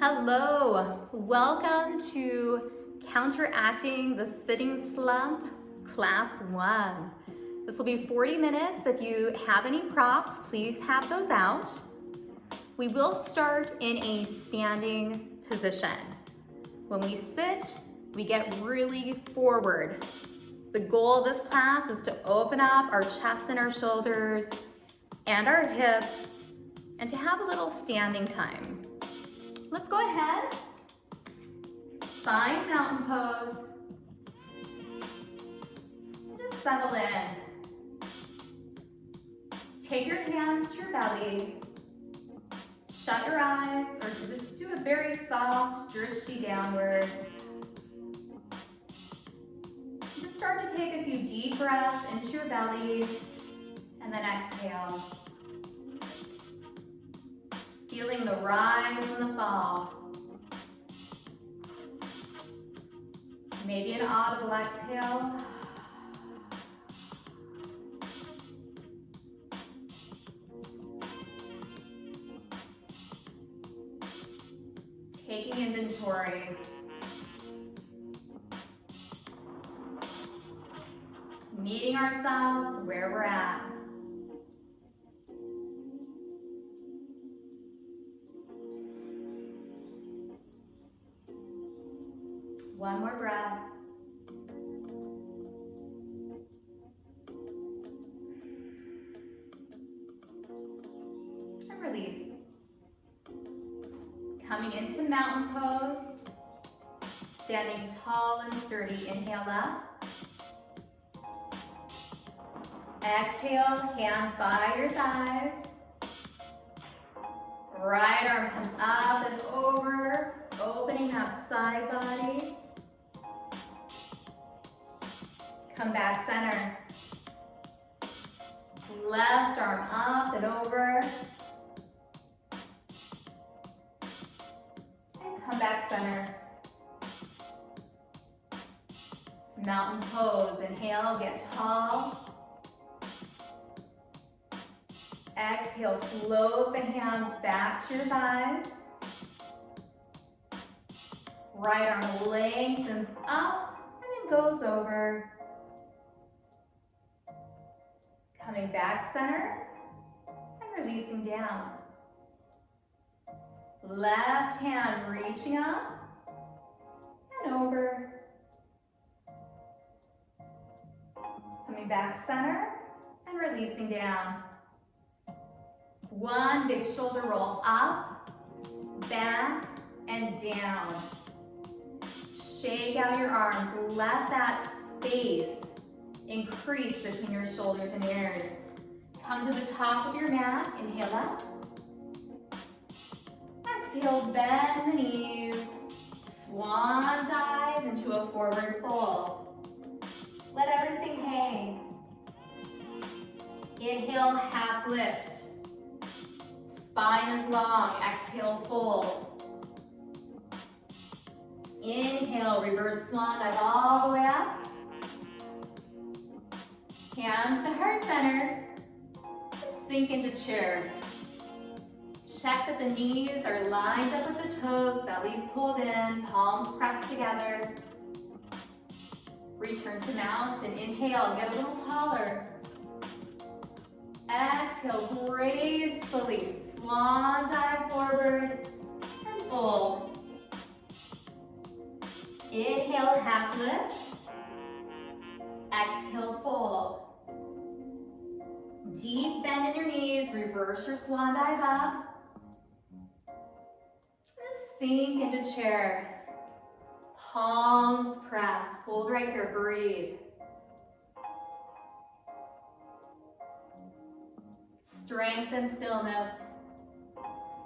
Hello, welcome to Counteracting the Sitting Slump, Class 1. This will be 40 minutes. If you have any props, please have those out. We will start in a standing position. When we sit, we get really forward. The goal of this class is to open up our chest and our shoulders and our hips and to have a little standing time. Let's go ahead, find mountain pose, and just settle in. Take your hands to your belly, shut your eyes, or just do a very soft drishti downward. Just start to take a few deep breaths into your belly, and then exhale. Feeling the rise and the fall. Maybe an audible exhale. Taking inventory. Meeting ourselves where we're at. One more breath. And release. Coming into mountain pose. Standing tall and sturdy. Inhale up. Exhale, hands by your thighs. Right arm comes up and over, opening that side body. Come back center. Left arm up and over. And come back center. Mountain pose. Inhale, get tall. Exhale, float the hands back to your thighs. Right arm lengthens up and then goes over. Coming back center and releasing down. Left hand reaching up and over. Coming back center and releasing down. One big shoulder roll up, back, and down. Shake out your arms. Let that space increase between your shoulders and ears. Come to the top of your mat. Inhale up. Exhale, bend the knees. Swan dive into a forward fold. Let everything hang. Inhale, half lift. Spine is long. Exhale, fold. Inhale, reverse swan dive all the way up. Hands to heart center. Sink into chair. Check that the knees are lined up with the toes, belly's pulled in, palms pressed together. Return to mountain. Inhale, get a little taller. Exhale, gracefully swan dive forward and fold. Inhale, half lift. Exhale, fold. Deep bend in your knees, reverse your swan dive up. And sink into chair. Palms press, hold right here, breathe. Strength and stillness.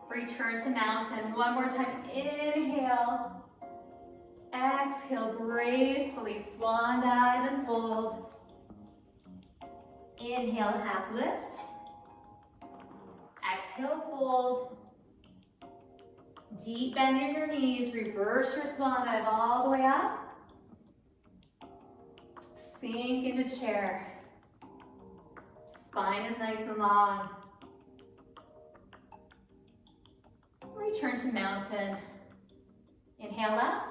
Return to mountain. One more time, inhale. Exhale, gracefully swan dive and fold. Inhale, half lift. Exhale, fold. Deep bend in your knees, reverse your swan dive all the way up. Sink into chair. Spine is nice and long. Return to mountain. Inhale up.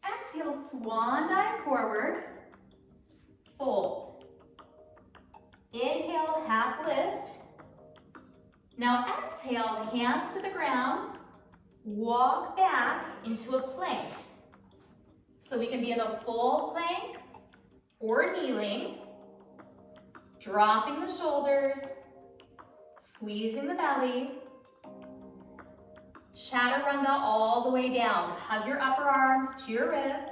Exhale, swan dive forward. Fold. Inhale, half lift. Now exhale, hands to the ground. Walk back into a plank. So we can be in a full plank or kneeling. Dropping the shoulders. Squeezing the belly. Chaturanga all the way down. Hug your upper arms to your ribs.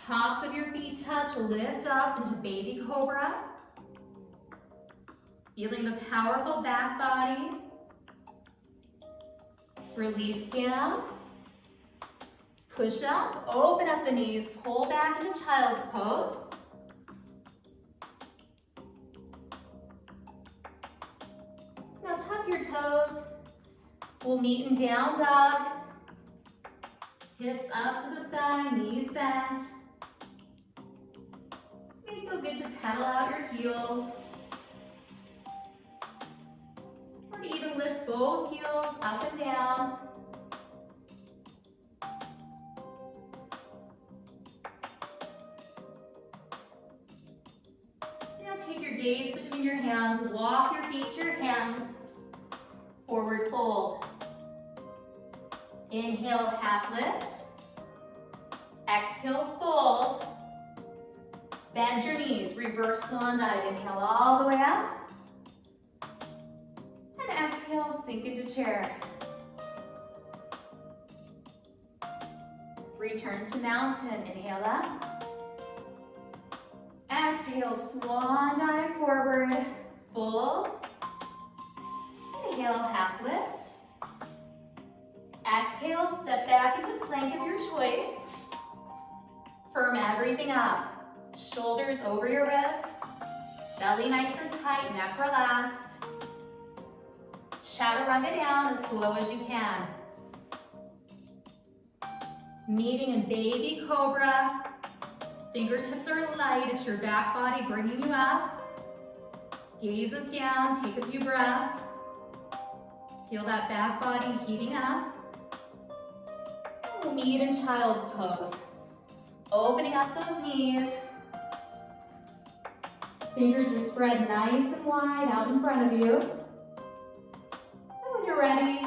Tops of your feet touch, lift up into baby cobra. Feeling the powerful back body. Release down. Push up, open up the knees, pull back into child's pose. Now tuck your toes. We'll meet in down dog. Hips up to the sky, knees bent. May feel good to pedal out your heels. Or to even lift both heels up and down. Now take your gaze between your hands, walk your feet to your hands. Forward fold. Inhale, half lift. Exhale, fold. Bend your knees, reverse swan dive. Inhale all the way up. And exhale, sink into chair. Return to mountain. Inhale up. Exhale, swan dive forward. Fold. Inhale, half lift. Exhale, step back into plank of your choice. Firm everything up. Shoulders over your wrists. Belly nice and tight, neck relaxed. Chaturanga down as slow as you can. Meeting in baby cobra. Fingertips are light, it's your back body bringing you up. Gazes down, take a few breaths. Feel that back body heating up. And we'll meet in child's pose. Opening up those knees. Fingers are spread nice and wide out in front of you. And when you're ready,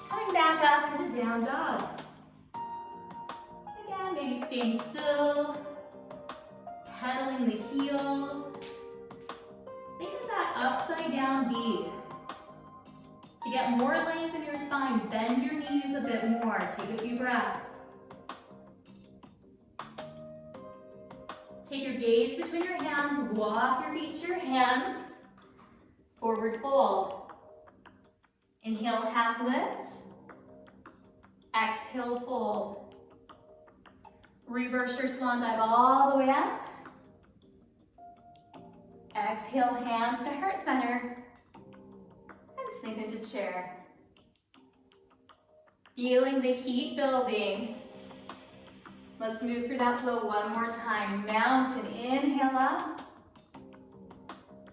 coming back up into down dog. Again, maybe staying still, pedaling the heels. Think of that upside down V. To get more length in your spine, bend your knees a bit more. Take a few breaths. Take your gaze between your hands, walk your feet to your hands. Forward fold. Inhale, half lift. Exhale, fold. Reverse your swan dive all the way up. Exhale, hands to heart center. And sink into chair. Feeling the heat building. Let's move through that flow one more time. Mountain, inhale up.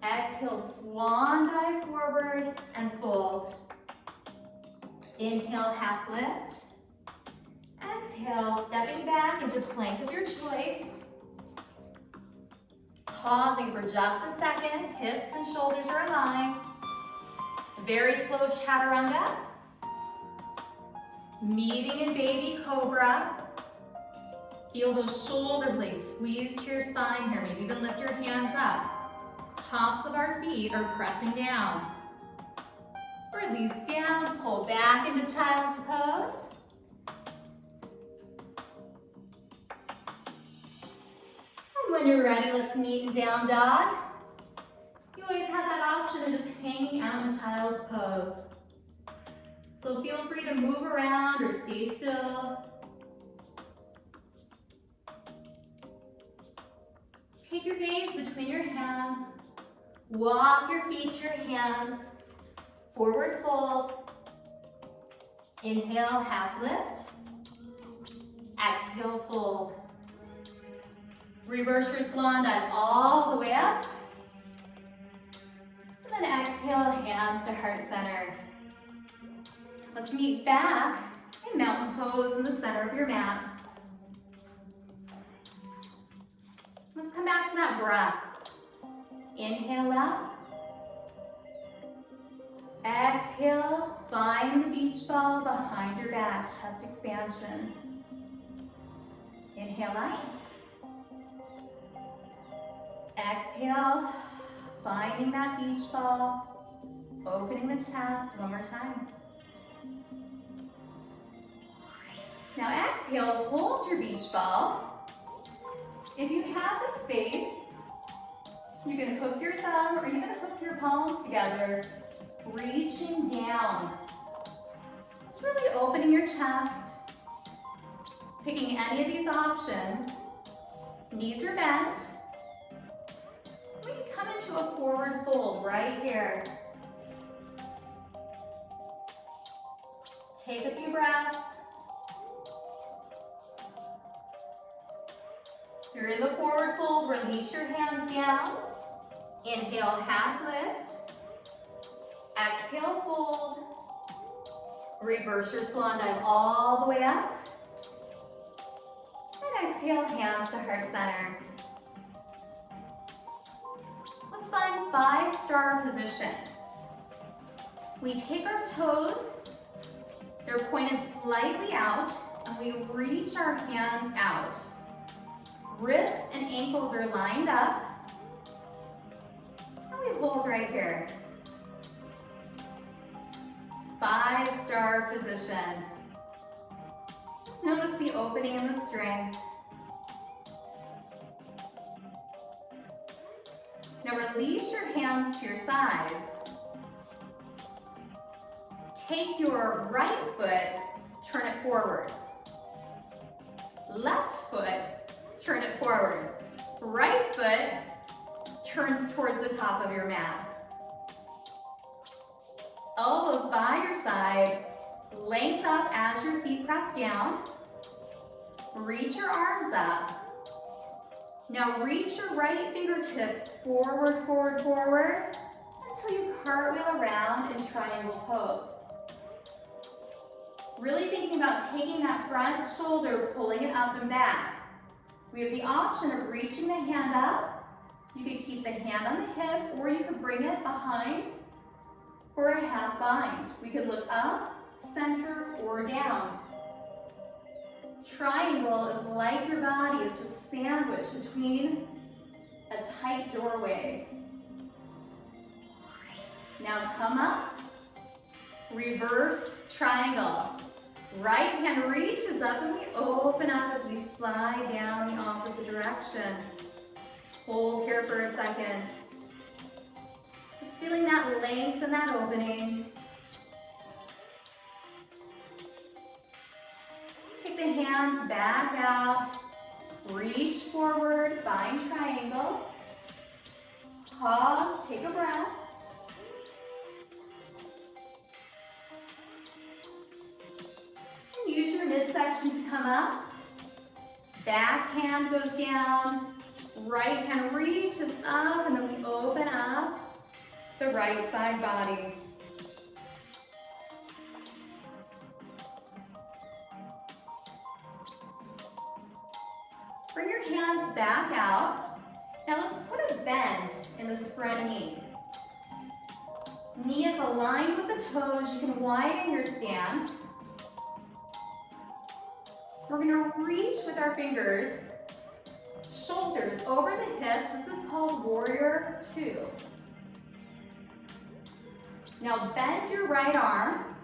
Exhale, swan dive forward and fold. Inhale, half lift. Exhale, stepping back into plank of your choice. Pausing for just a second, hips and shoulders are aligned. Very slow chaturanga. Meeting in baby cobra. Feel those shoulder blades squeeze to your spine here. Maybe even lift your hands up. Tops of our feet are pressing down. Release down, pull back into child's pose. And when you're ready, let's meet in down dog. You always have that option of just hanging out in child's pose. So feel free to move around or stay still. Take your gaze between your hands. Walk your feet to your hands. Forward fold. Inhale, half lift. Exhale, fold. Reverse your swan dive all the way up. And then exhale, hands to heart center. Let's meet back in mountain pose in the center of your mat. Let's come back to that breath. Inhale up. Exhale, find the beach ball behind your back, chest expansion. Inhale up. Exhale, finding that beach ball, opening the chest one more time. Now exhale, hold your beach ball. If you have the space, you can hook your thumb or even hook your palms together, reaching down. It's really opening your chest, picking any of these options. Knees are bent. We can come into a forward fold right here. Take a few breaths. You're in the forward fold, release your hands down. Inhale, half lift. Exhale, fold. Reverse your swan dive all the way up. And exhale, hands to heart center. Let's find 5-star position. We take our toes, they're pointed slightly out, and we reach our hands out. Wrists and ankles are lined up. And we hold right here. 5-star position. Notice the opening and the strength. Now release your hands to your sides. Take your right foot, turn it forward. Left foot, turn it forward. Right foot turns towards the top of your mat. Elbows by your side, length up as your feet press down. Reach your arms up. Now reach your right fingertips forward, forward, forward until you cartwheel around in triangle pose. Really thinking about taking that front shoulder, pulling it up and back. We have the option of reaching the hand up. You could keep the hand on the hip, or you could bring it behind for a half bind. We could look up, center, or down. Triangle is like your body is just sandwiched between a tight doorway. Now come up, reverse triangle. Right hand reaches up and we open up as we slide down the opposite direction. Hold here for a second. Just feeling that length and that opening. Take the hands back out. Reach forward, find triangle. Pause, take a breath. Use your midsection to come up. Back hand goes down. Right hand reaches up, and then we open up the right side body. Bring your hands back out. Now let's put a bend in this front knee. Knee is aligned with the toes. You can widen your stance. We're going to reach with our fingers, shoulders over the hips. This is called Warrior 2. Now bend your right arm,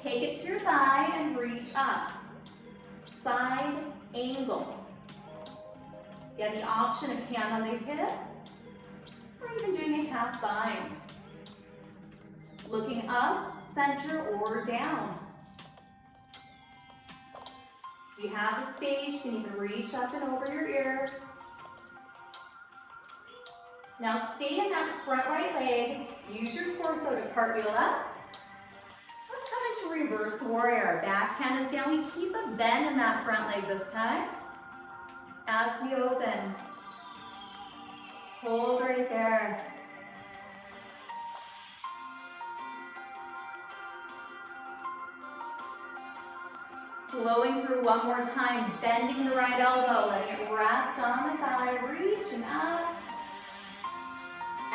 take it to your thigh and reach up. Side angle. You have the option of hand on the hip, or even doing a half bind. Looking up, center, or down. If you have the space, you can even reach up and over your ear. Now stay in that front right leg. Use your torso to cartwheel up. Let's come into reverse warrior. Back hand is down. We keep a bend in that front leg this time. As we open. Hold right there. Flowing through one more time, bending the right elbow, letting it rest on the thigh, reaching up.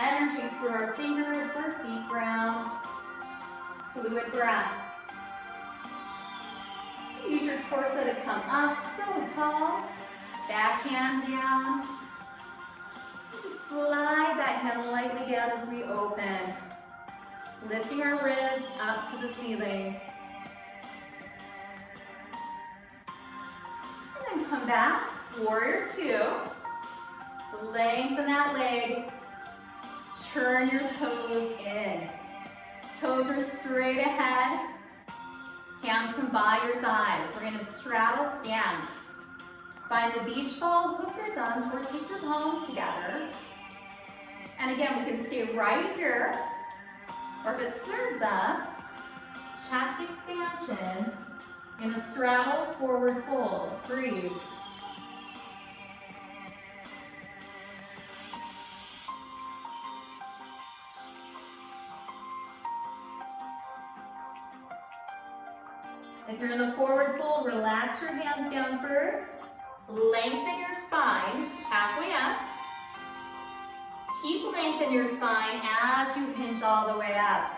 Energy through our fingers, our feet ground. Fluid breath. Use your torso to come up, so tall. Back hand down. Slide that hand lightly down as we open. Lifting our ribs up to the ceiling. And then come back, warrior two. Lengthen that leg. Turn your toes in. Toes are straight ahead. Hands come by your thighs. We're going to straddle stance. Find the beach ball, hook your thumbs, or take your palms together. And again, we can stay right here. Or if it serves us, chest expansion in a straddle forward fold. Breathe. If you're in the forward fold, relax your hands down first. Lengthen your spine halfway up. Keep lengthening your spine as you hinge all the way up.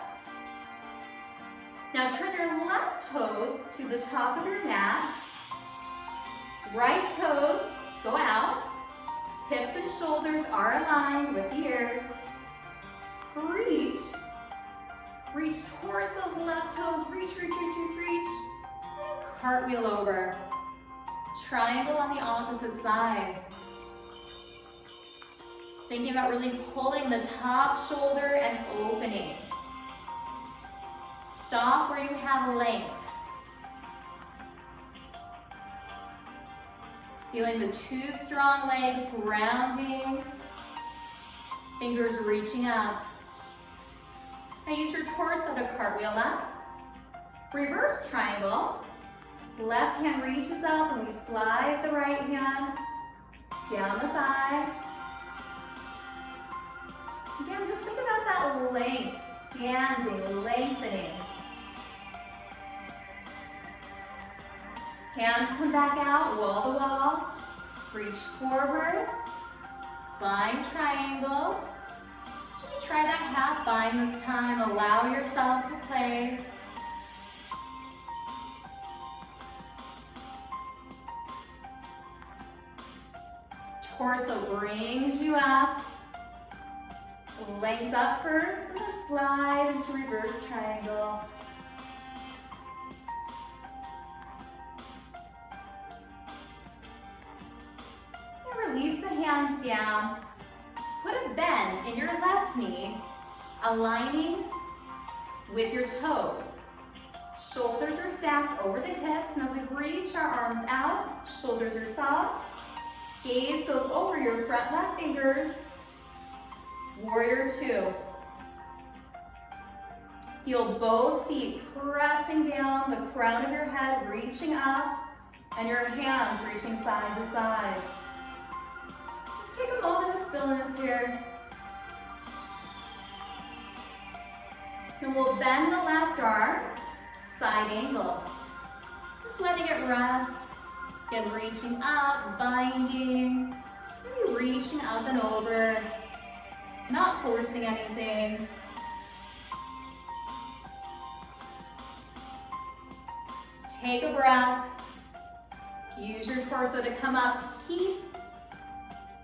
Now turn your left toes to the top of your mat. Right toes go out. Hips and shoulders are aligned with the ears. Reach. Reach towards those left toes. Reach, reach, reach, reach, reach. And cartwheel over. Triangle on the opposite side. Thinking about really pulling the top shoulder and opening. Stop where you have length. Feeling the two strong legs grounding. Fingers reaching up. Now use your torso to cartwheel up. Reverse triangle. Left hand reaches up and we slide the right hand down the thigh. Again, just think about that length, standing, lengthening. Hands come back out, wall to wall. Reach forward, bind triangle. Try that half bind this time. Allow yourself to play. Torso brings you up. Legs up first, and then slide into reverse triangle. And release the hands down. Put a bend in your left knee, aligning with your toes. Shoulders are stacked over the hips. Now we reach our arms out. Shoulders are soft. Gaze goes over your front left fingers. Warrior two. Feel both feet pressing down, the crown of your head reaching up, and your hands reaching side to side. Just take a moment of stillness here. And we'll bend the left arm, side angle. Just letting it rest. Again, reaching up, binding, maybe reaching up and over. Not forcing anything. Take a breath. Use your torso to come up. Keep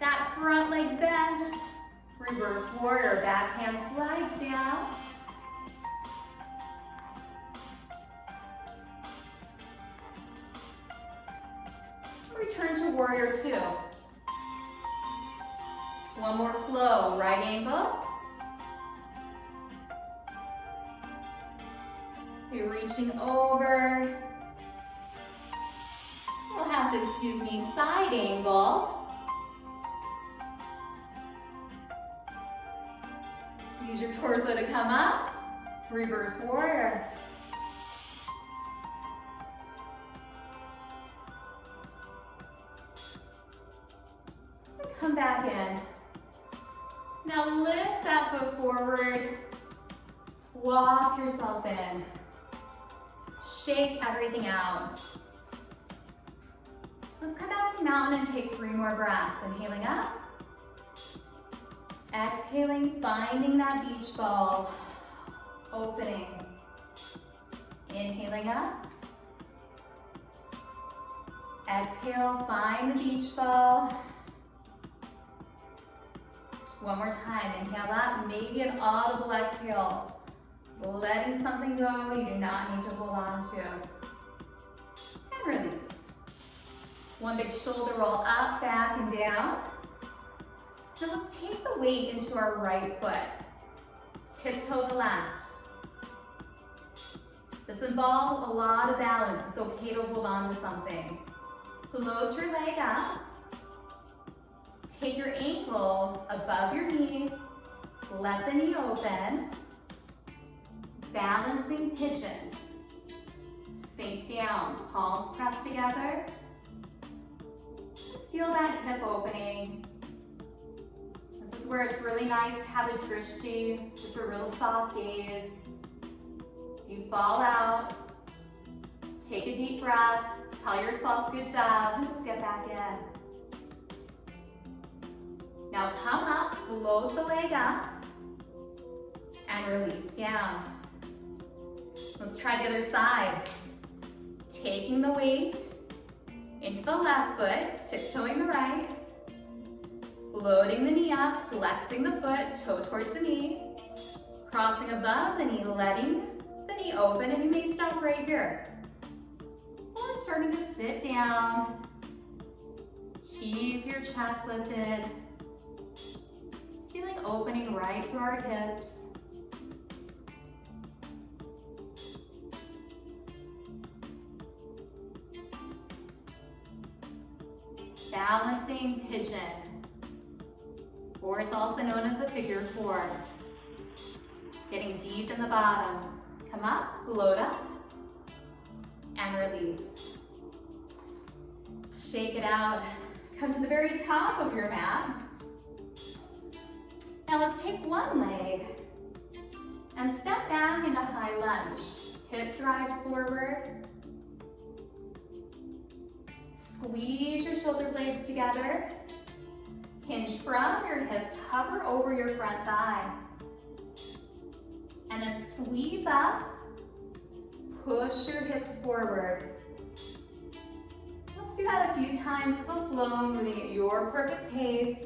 that front leg bent. Reverse warrior. Back hand slides down. Return to warrior two. One more flow, right angle. You're reaching over. We'll have to, side angle. Use your torso to come up. Reverse warrior. And come back in. Now lift that foot forward, walk yourself in, shake everything out, Let's come back to mountain and take 3 more breaths. Inhaling up. Exhaling, finding that beach ball. Opening. Inhaling up. Exhale, find the beach ball. One more time, inhale up, maybe an audible exhale. Letting something go you do not need to hold on to. And release. One big shoulder roll up, back, and down. Now let's take the weight into our right foot. Tiptoe the left. This involves a lot of balance. It's okay to hold on to something. Float your leg up. Take your ankle above your knee. Let the knee open. Balancing pigeon. Sink down, palms pressed together. Just feel that hip opening. This is where it's really nice to have a drishti, just a real soft gaze. You fall out, take a deep breath, tell yourself good job, and just get back in. Now come up, float the leg up, and release down. Let's try the other side. Taking the weight into the left foot, tiptoeing the right, floating the knee up, flexing the foot, toe towards the knee, crossing above the knee, letting the knee open, and you may stop right here. Or starting to sit down. Keep your chest lifted. Feeling opening right through our hips. Balancing pigeon, or it's also known as a figure 4. Getting deep in the bottom. Come up, float up, and release. Shake it out. Come to the very top of your mat. Now let's take one leg and step back into high lunge. Hip drives forward. Squeeze your shoulder blades together. Hinge from your hips, hover over your front thigh. And then sweep up, push your hips forward. Let's do that a few times as a flow, moving at your perfect pace.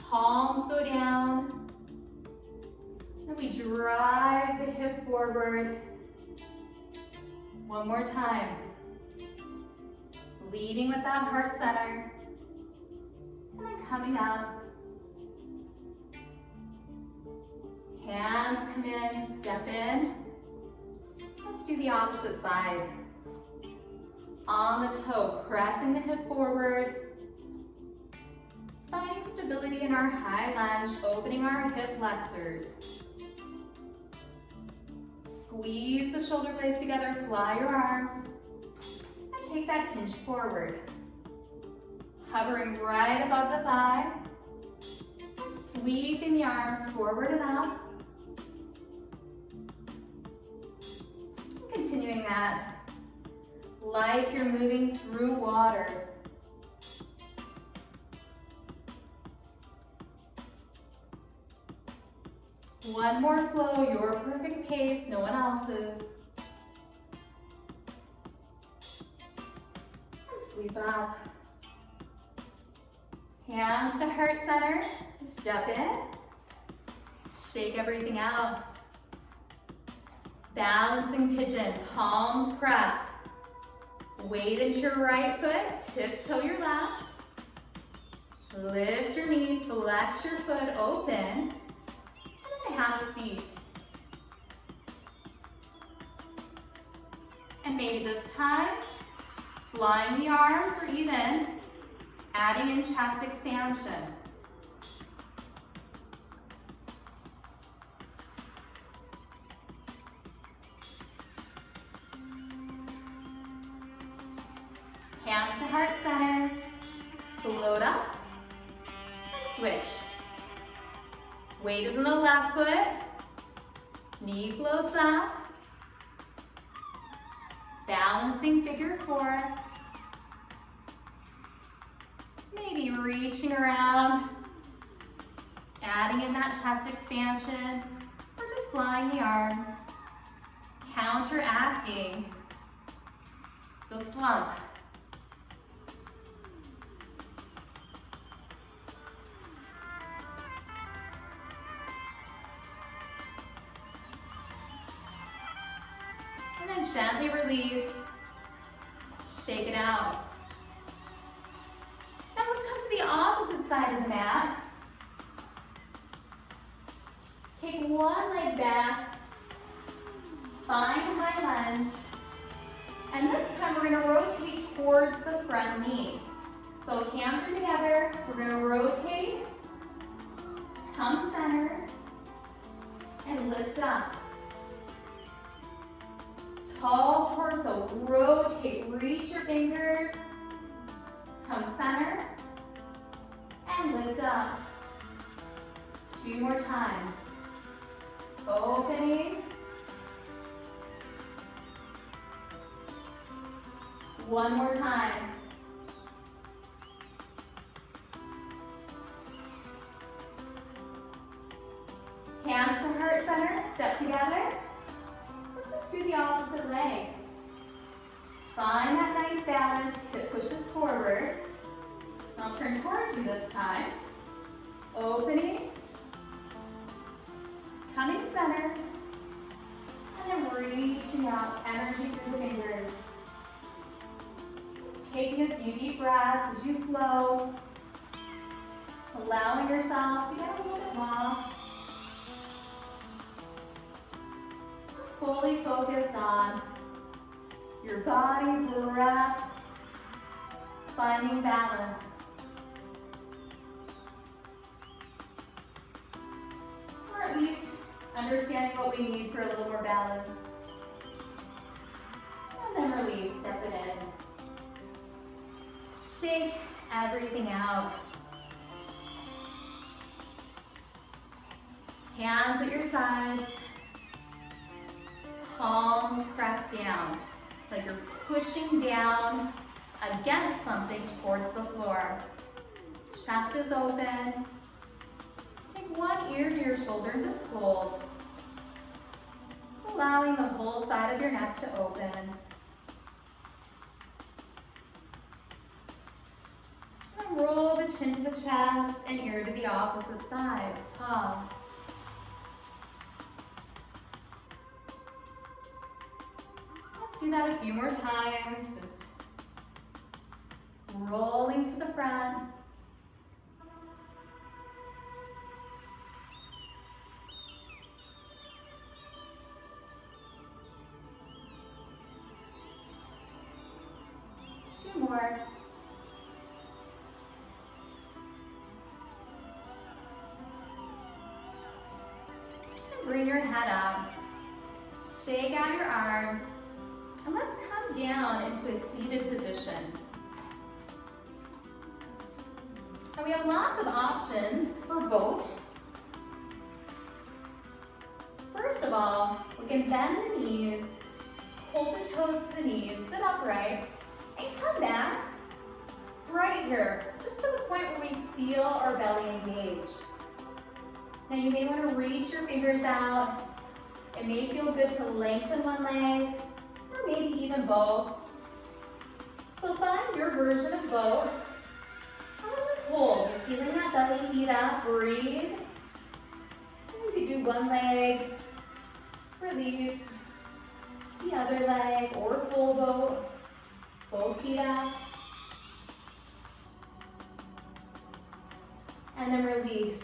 Palms go down. And we drive the hip forward. One more time. Leading with that heart center. And then coming up. Hands come in, step in. Let's do the opposite side. On the toe, pressing the hip forward. Finding stability in our high lunge, opening our hip flexors. Squeeze the shoulder blades together, fly your arms. And take that hinge forward. Hovering right above the thigh. Sweeping the arms forward and up. Continuing that like you're moving through water. One more flow, your perfect pace, no one else's. And sweep up. Hands to heart center, step in. Shake everything out. Balancing pigeon, palms press. Weight into your right foot, tiptoe your left. Lift your knee, flex your foot open. And then have a seat. And maybe this time, flying the arms or even adding in chest expansion. Hands to heart center, float up, and switch. Weight is in the left foot, knee floats up, balancing figure 4. Maybe reaching around, adding in that chest expansion, or just flying the arms, counteracting the slump. And then gently release, shake it out. Now let's come to the opposite side of the mat. Take one leg back, find high lunge, and this time we're going to rotate towards the front knee. So hands are together, we're going to rotate, come center, and lift up. Tall torso, rotate, reach your fingers, come center, and lift up. 2 more times. Opening. 1 more time. Hands to heart center, step together. Let's just do the opposite leg. Find that nice balance, hip pushes forward. I'll turn towards you this time. Opening. Coming center. And then reaching out, energy through the fingers. Taking a few deep breaths as you flow. Allowing yourself to get a little bit lost. Fully focused on your body, breath, finding balance. Or at least understanding what we need for a little more balance. And then release, step it in. Shake everything out. Hands at your sides. Palms press down, like you're pushing down against something towards the floor. Chest is open. Take one ear to your shoulder and just hold. Just allowing the whole side of your neck to open. And roll the chin to the chest and ear to the opposite side. Pause. Do that a few more times, just rolling to the front. Two more. And bring your head up. Shake out your arms. And let's come down into a seated position. And we have lots of options for boat. First of all, we can bend the knees, hold the toes to the knees, sit upright, and come back right here, just to the point where we feel our belly engage. Now you may want to reach your fingers out. It may feel good to lengthen one leg, or maybe even both. So find your version of both. And let's just hold, just feeling that belly heat up, breathe. And you could do one leg, release, the other leg, or full boat, both feet up. And then release.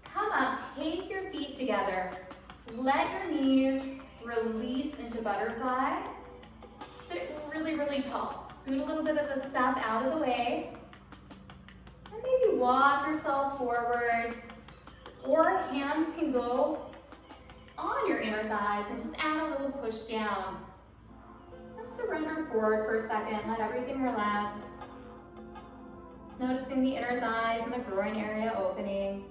Come up, take your feet together. Let your knees release into butterfly. Sit really, really tall. Scoot a little bit of the stuff out of the way. And maybe walk yourself forward. Or hands can go on your inner thighs and just add a little push down. Just surrender forward for a second. Let everything relax. Just noticing the inner thighs and the groin area opening.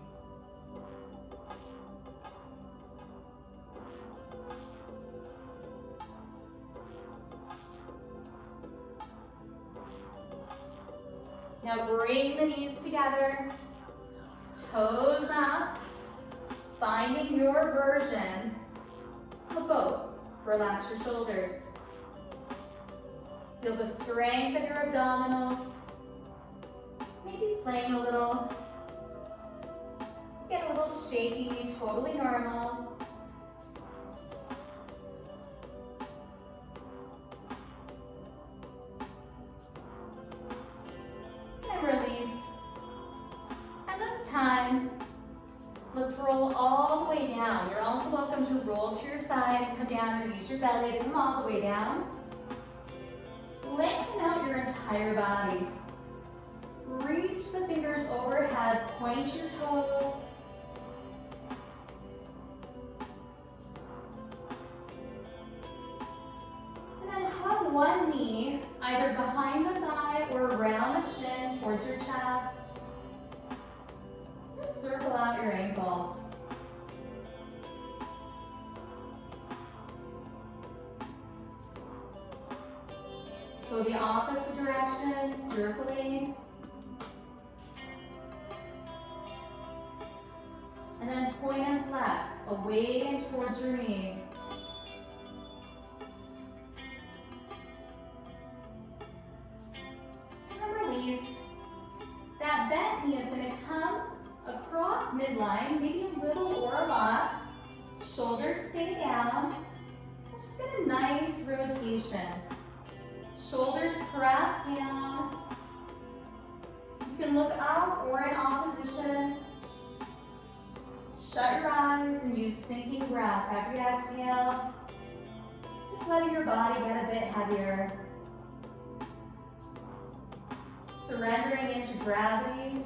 Now bring the knees together, toes up, finding your version of both. Relax your shoulders. Feel the strength of your abdominals. Maybe playing a little. Get a little shaky, totally normal. And release. And this time, let's roll all the way down. You're also welcome to roll to your side and come down or use your belly to come all the way down. Lengthen out your entire body. Reach the fingers overhead, point your toes. And then hug one knee, either behind the thigh or around the shin towards your chest. Just circle out your ankle. Go the opposite direction, circling. And then point and flex, away and towards your knee. And then release. That bent knee is going to come across midline, maybe a little or a lot. Shoulders stay down. Let's just get a nice rotation. Shoulders press down. You can look up or in opposition. Shut your eyes and use sinking breath. Every exhale, just letting your body get a bit heavier. Surrendering into gravity.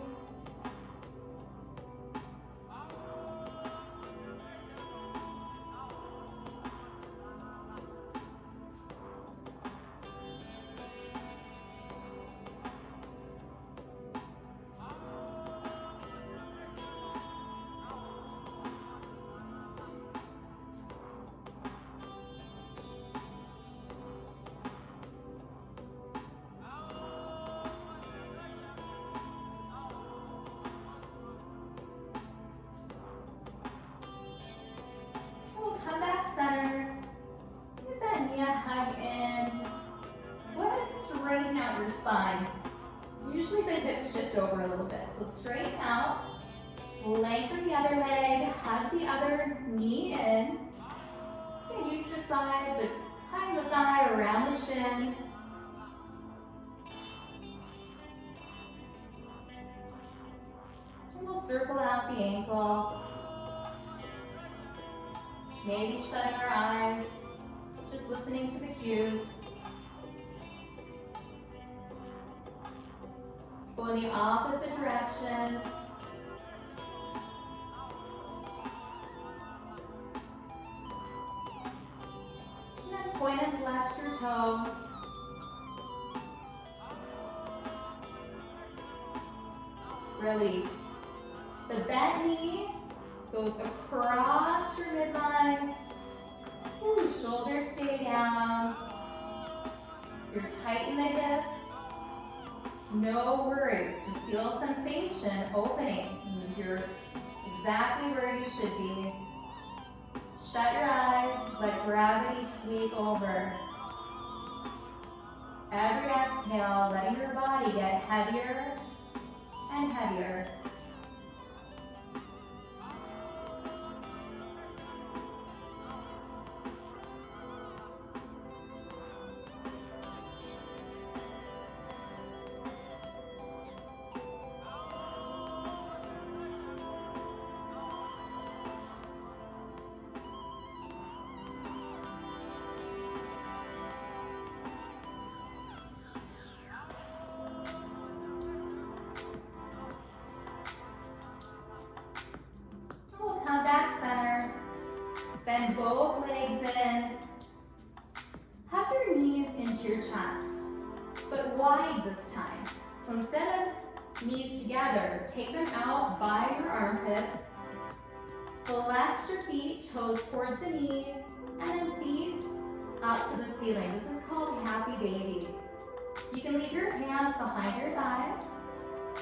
Come back center. Get that knee hug in. Go ahead and straighten out your spine. Usually the hips shift over a little bit. So straighten out. Lengthen the other leg. Hug the other knee in. Okay, you decide, but behind the thigh, around the shin. And we'll circle out the ankle. Maybe shutting our eyes, just listening to the cues. Go in the opposite direction. And then point and flex your toe. Release. The bent knee goes across your midline. Ooh, shoulders stay down. You're tight in the hips. No worries, just feel sensation opening. You're exactly where you should be. Shut your eyes, let gravity take over. Every exhale, letting your body get heavier and heavier. Bend both legs in. Hug your knees into your chest, but wide this time. So instead of knees together, take them out by your armpits. Flex your feet, toes towards the knee, and then feet up to the ceiling. This is called Happy Baby. You can leave your hands behind your thighs,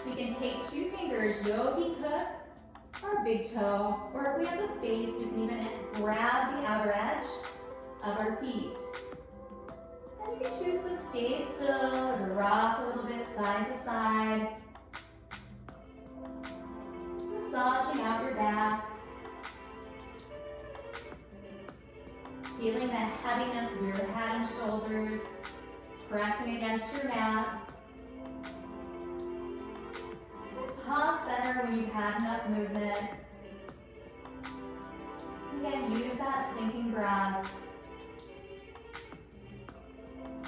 We can take 2 fingers, yogi hook, our big toe, or if we have the space, we can even grab the outer edge of our feet. And you can choose to stay still or rock a little bit side to side. Massaging out your back. Feeling the heaviness of your head and shoulders, pressing against your mat. Pause center when you've had enough movement. Again, use that sinking breath.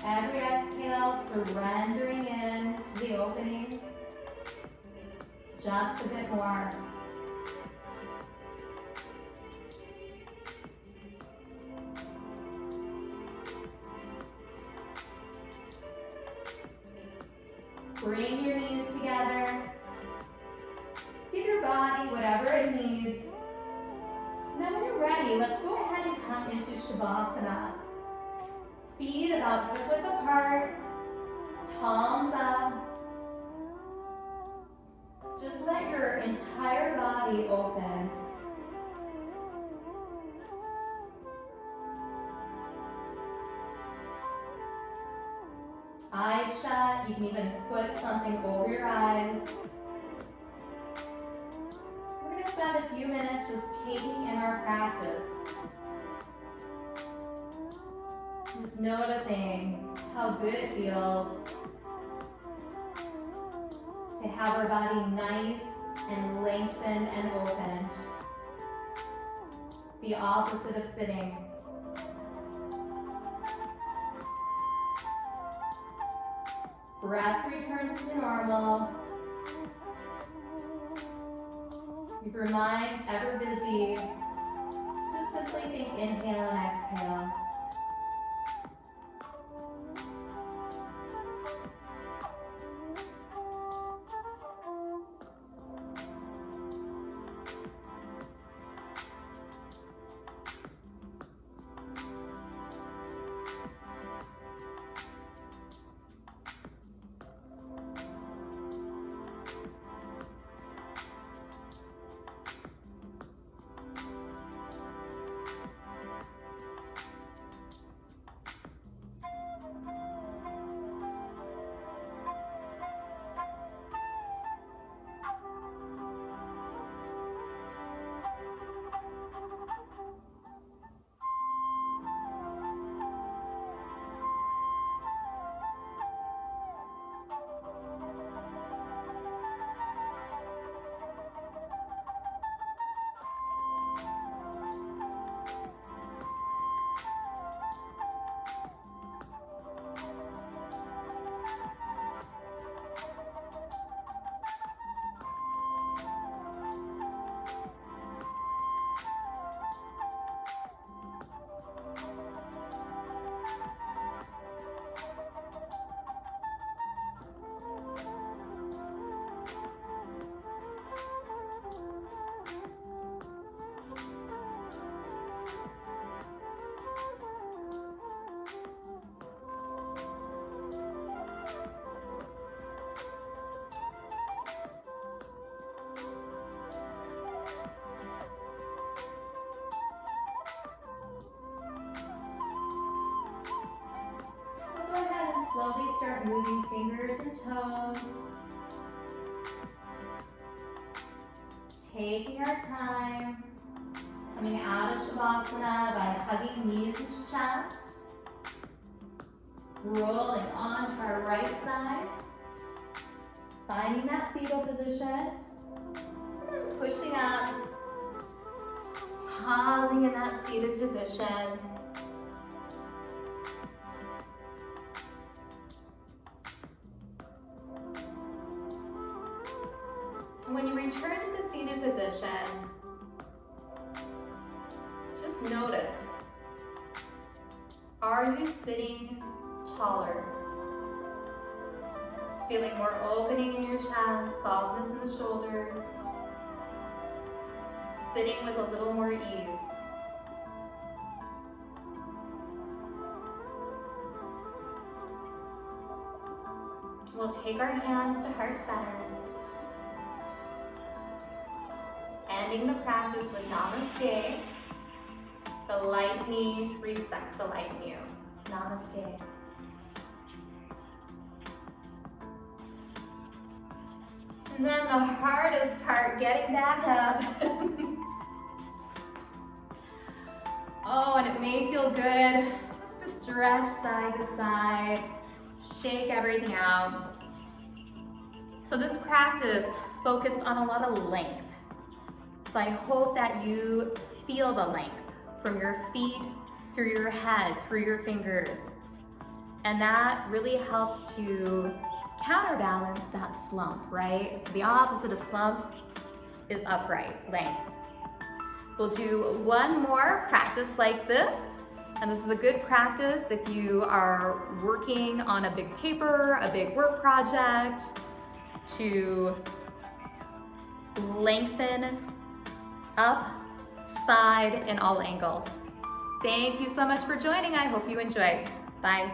Every exhale, surrendering in to the opening. Just a bit more. Bring your knees together. Give your body whatever it needs. Now when you're ready, let's go ahead and come into Shavasana. Feet about hip width apart, palms up. Just let your entire body open. Eyes shut, you can even put something over your eyes. We're going to spend a few minutes just taking in our practice. Just noticing how good it feels to have our body nice and lengthened and open. The opposite of sitting. Breath returns to normal. If your mind's ever busy, just simply think inhale and exhale. Slowly start moving fingers and toes. Taking our time. Coming out of Shavasana by hugging knees into chest. Rolling onto our right side. Finding that fetal position. And then pushing up. Pausing in that seated position. When you return to the seated position, just notice, are you sitting taller? Feeling more opening in your chest, softness in the shoulders, sitting with a little more ease. We'll take our hands to heart center. ending the practice with namaste. The light me respects the light in you. Namaste. And then the hardest part, getting back up. Oh, and it may feel good just to stretch side to side, shake everything out. So this practice focused on a lot of length. So I hope that you feel the length from your feet, through your head, through your fingers. And that really helps to counterbalance that slump, right? So the opposite of slump is upright, length. We'll do one more practice like this. And this is a good practice if you are working on a big paper, a big work project, to lengthen up, side, in all angles. Thank you so much for joining. I hope you enjoyed. Bye.